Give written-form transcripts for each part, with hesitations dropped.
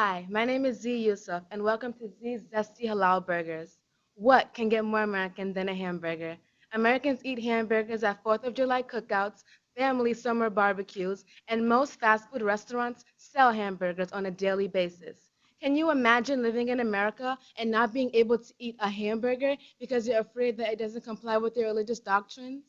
Hi, my name is Z Yusuf, and welcome to Z's Zesty Halal Burgers. What can get more American than a hamburger? Americans eat hamburgers at 4th of July cookouts, family summer barbecues, and most fast food restaurants sell hamburgers on a daily basis. Can you imagine living in America and not being able to eat a hamburger because you're afraid that it doesn't comply with your religious doctrines?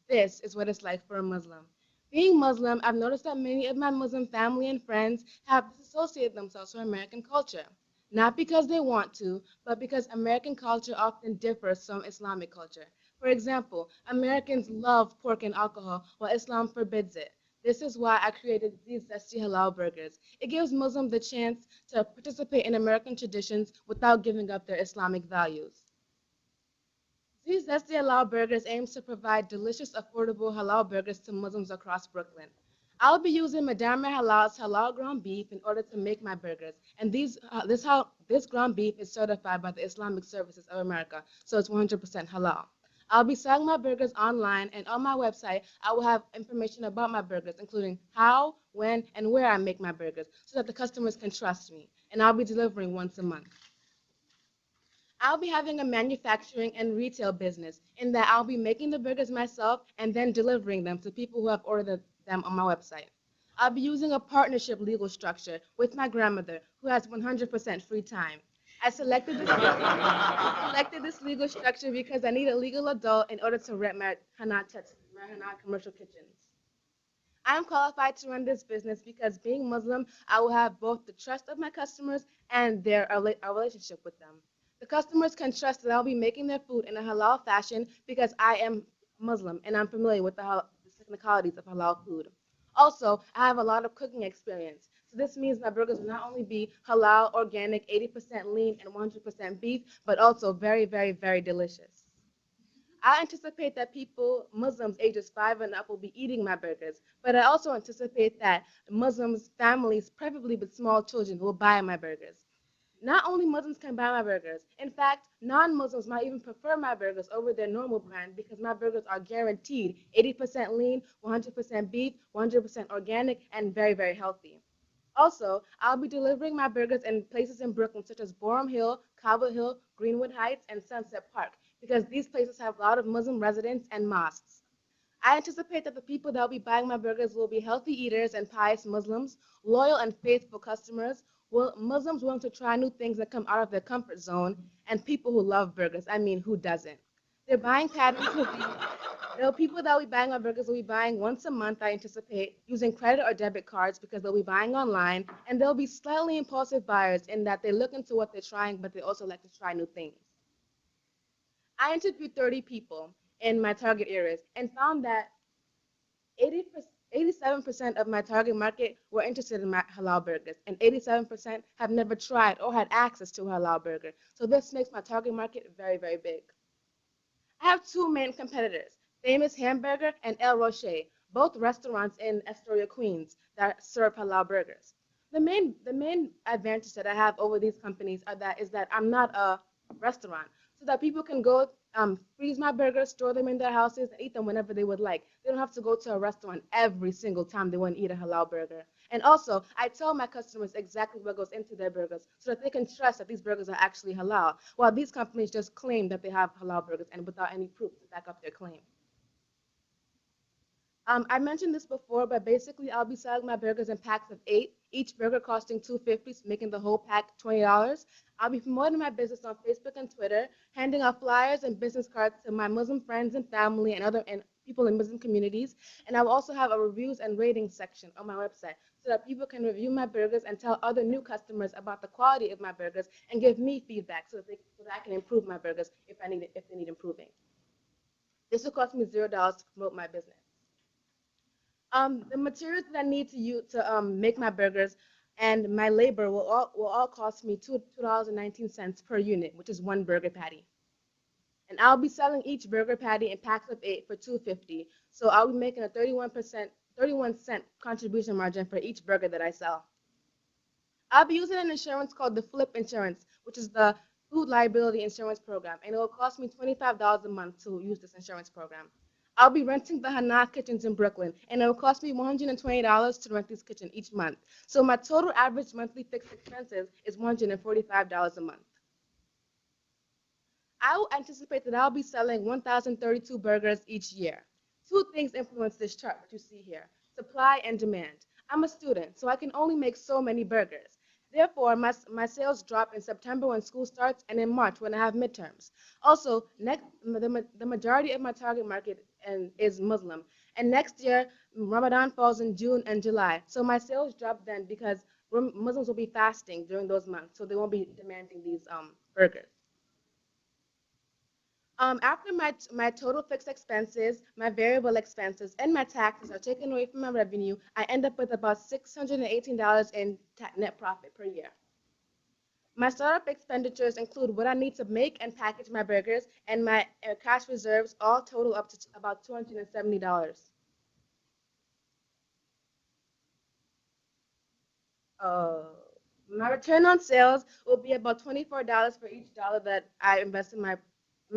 This is what it's like for a Muslim. Being Muslim, I've noticed that many of my Muslim family and friends have disassociated themselves from American culture. Not because they want to, but because American culture often differs from Islamic culture. For example, Americans love pork and alcohol, while Islam forbids it. This is why I created these Zesty Halal burgers. It gives Muslims the chance to participate in American traditions without giving up their Islamic values. These Zesty Halal Burgers aims to provide delicious, affordable halal burgers to Muslims across Brooklyn. I'll be using Madame Halal's halal ground beef in order to make my burgers, and this ground beef is certified by the Islamic Services of America, so it's 100% halal. I'll be selling my burgers online, and on my website, I will have information about my burgers, including how, when, and where I make my burgers, so that the customers can trust me. And I'll be delivering once a month. I'll be having a manufacturing and retail business in that I'll be making the burgers myself and then delivering them to people who have ordered them on my website. I'll be using a partnership legal structure with my grandmother who has 100% free time. I selected this legal structure because I need a legal adult in order to rent my Hana commercial kitchens. I am qualified to run this business because being Muslim, I will have both the trust of my customers and a relationship with them. The customers can trust that I'll be making their food in a halal fashion because I am Muslim and I'm familiar with the technicalities of halal food. Also, I have a lot of cooking experience. So this means my burgers will not only be halal, organic, 80% lean, and 100% beef, but also very, very, very delicious. I anticipate that people, Muslims ages 5 and up, will be eating my burgers, but I also anticipate that Muslims, families, preferably with small children, will buy my burgers. Not only Muslims can buy my burgers, in fact, non Muslims might even prefer my burgers over their normal brand because my burgers are guaranteed 80% lean, 100% beef, 100% organic, and very, very healthy. Also, I'll be delivering my burgers in places in Brooklyn such as Borum Hill, Cobble Hill, Greenwood Heights, and Sunset Park because these places have a lot of Muslim residents and mosques. I anticipate that the people that will be buying my burgers will be healthy eaters and pious Muslims, loyal and faithful customers, Muslims willing to try new things that come out of their comfort zone, and people who love burgers. I mean, who doesn't? Their buying patterns will be the people that will be buying my burgers will be buying once a month, I anticipate, using credit or debit cards because they'll be buying online, and they'll be slightly impulsive buyers in that they look into what they're trying, but they also like to try new things. I interviewed 30 people in my target areas and found that 87% of my target market were interested in my halal burgers, and 87% have never tried or had access to a halal burger. So this makes my target market very, very big. I have two main competitors, Famous Hamburger and El Rocher, both restaurants in Astoria, Queens, that serve halal burgers. The main advantage that I have over these companies is that I'm not a restaurant, so that people can go freeze my burgers, store them in their houses, and eat them whenever they would like. They don't have to go to a restaurant every single time they want to eat a halal burger. And also, I tell my customers exactly what goes into their burgers so that they can trust that these burgers are actually halal, while these companies just claim that they have halal burgers and without any proof to back up their claim. I mentioned this before, but basically I'll be selling my burgers in packs of 8, each burger costing $2.50, making the whole pack $20. I'll be promoting my business on Facebook and Twitter, handing out flyers and business cards to my Muslim friends and family and people in Muslim communities. And I will also have a reviews and ratings section on my website so that people can review my burgers and tell other new customers about the quality of my burgers and give me feedback so that I can improve my burgers if they need improving. This will cost me $0 to promote my business. The materials that I need to use to make my burgers and my labor will all cost me $2.19 per unit, which is one burger patty. And I'll be selling each burger patty in packs of 8 for $2.50. So I'll be making a 31-cent contribution margin for each burger that I sell. I'll be using an insurance called the Flip Insurance, which is the food liability insurance program, and it will cost me $25 a month to use this insurance program. I'll be renting the Hana kitchens in Brooklyn, and it'll cost me $120 to rent this kitchen each month. So my total average monthly fixed expenses is $145 a month. I will anticipate that I'll be selling 1,032 burgers each year. Two things influence this chart, which you see here: supply and demand. I'm a student, so I can only make so many burgers. Therefore, my sales drop in September when school starts and in March when I have midterms. Also, the majority of my target market is Muslim. And next year, Ramadan falls in June and July. So my sales drop then because Muslims will be fasting during those months, so they won't be demanding these burgers. After my total fixed expenses, my variable expenses, and my taxes are taken away from my revenue, I end up with about $618 in net profit per year. My startup expenditures include what I need to make and package my burgers, and my cash reserves all total up to about $270. Uh, my return on sales will be about $24 for each dollar that I invest in my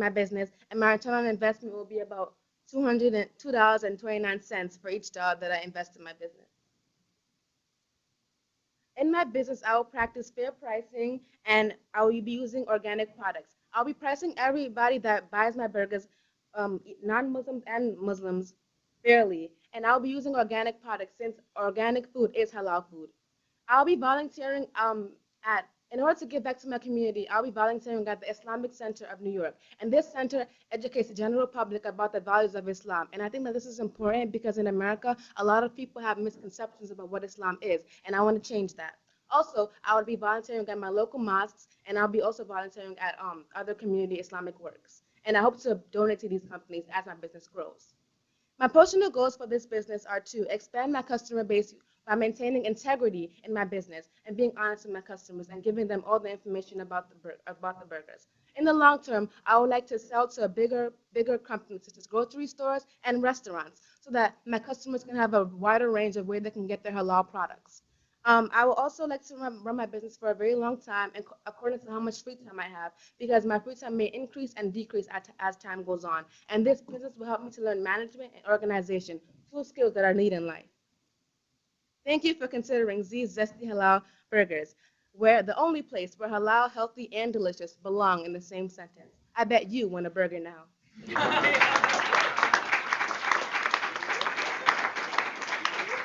business, and my return on investment will be about $202.29 for each dollar that I invest in my business. In my business, I will practice fair pricing and I will be using organic products. I'll be pricing everybody that buys my burgers, non-Muslims and Muslims, fairly, and I'll be using organic products since organic food is halal food. I'll be volunteering in order to give back to my community, I'll be volunteering at the Islamic Center of New York. And this center educates the general public about the values of Islam. And I think that this is important because in America, a lot of people have misconceptions about what Islam is. And I want to change that. Also, I will be volunteering at my local mosques, and I'll be also volunteering at other community Islamic works. And I hope to donate to these companies as my business grows. My personal goals for this business are to expand my customer base by maintaining integrity in my business and being honest with my customers and giving them all the information about the burgers. In the long term, I would like to sell to a bigger companies such as grocery stores and restaurants so that my customers can have a wider range of where they can get their halal products. I would also like to run my business for a very long time and according to how much free time I have because my free time may increase and decrease as time goes on. And this business will help me to learn management and organization, two skills that are needed in life. Thank you for considering Z's Zesty Halal Burgers, where the only place where halal, healthy, and delicious belong in the same sentence. I bet you want a burger now.